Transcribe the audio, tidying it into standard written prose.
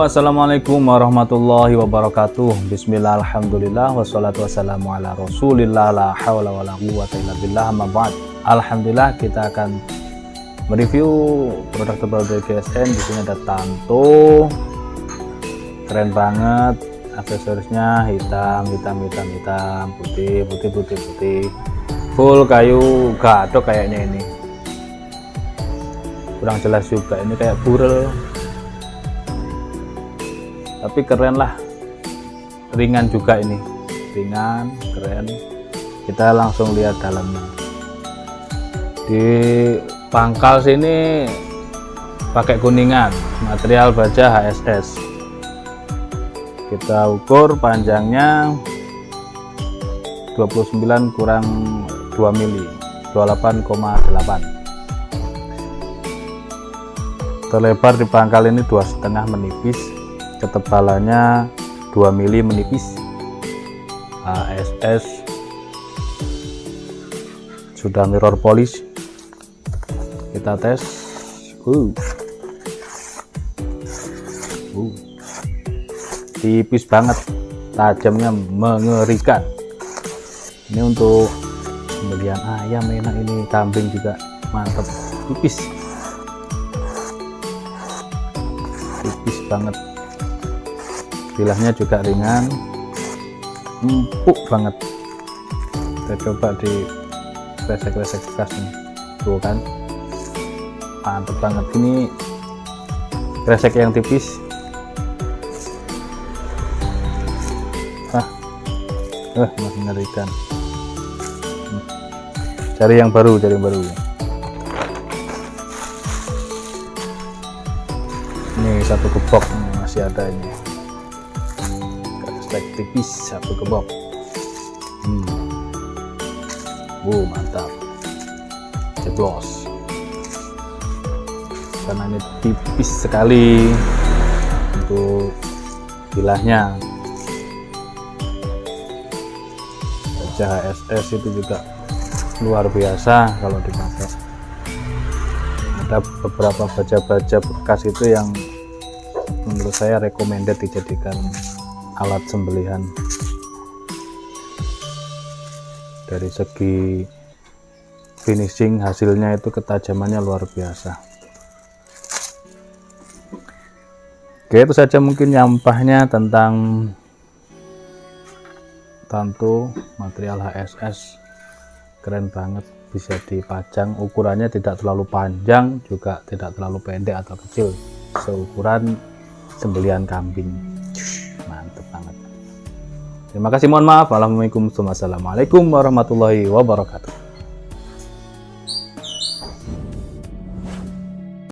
Assalamualaikum warahmatullahi wabarakatuh. Bismillah, alhamdulillah, wassalatu wassalamu ala rasulillah, la hawla wa la quwwata illa billah, amma ba'd. Alhamdulillah, kita akan mereview produk terbaru dari GSM. Di sini ada Tanto, keren banget, aksesorisnya hitam, putih, full kayu gadok kayaknya ini. Kurang jelas juga, ini kayak burel, tapi keren lah, ringan juga ini, ringan, keren. Kita langsung lihat dalamnya. Di pangkal sini pakai kuningan, material baja HSS. Kita ukur panjangnya 29 kurang 2 mili, 28,8. Terlebar di pangkal ini 2,5 menipis, ketebalannya 2 mili menipis. HSS sudah mirror polish. Kita tes. Tipis banget, tajamnya mengerikan. Ini untuk pembelian ayam enak, ini kambing juga mantap, tipis banget. Bilahnya juga ringan, empuk banget. Kita coba di kresek-kresek bekas nih, tuh kan, mantep banget. Ini kresek yang tipis. Mengerikan. Cari yang baru. Ini satu gebok masih ada ini. Kresek tipis satu gebok. Mantap. Jeblos. Karena ini tipis sekali untuk bilahnya. Baja HSS itu juga luar biasa kalau dipakai. Ada beberapa baja-baja bekas itu yang menurut saya recommended dijadikan alat sembelihan. Dari segi finishing, hasilnya itu ketajamannya luar biasa. Oke, itu saja mungkin nyampahnya tentang Tanto material HSS. Keren banget, bisa dipajang. Ukurannya tidak terlalu panjang, juga tidak terlalu pendek atau kecil, seukuran sembelihan kambing. Mantep banget. Terima kasih, mohon maaf. Assalamualaikum warahmatullahi wabarakatuh.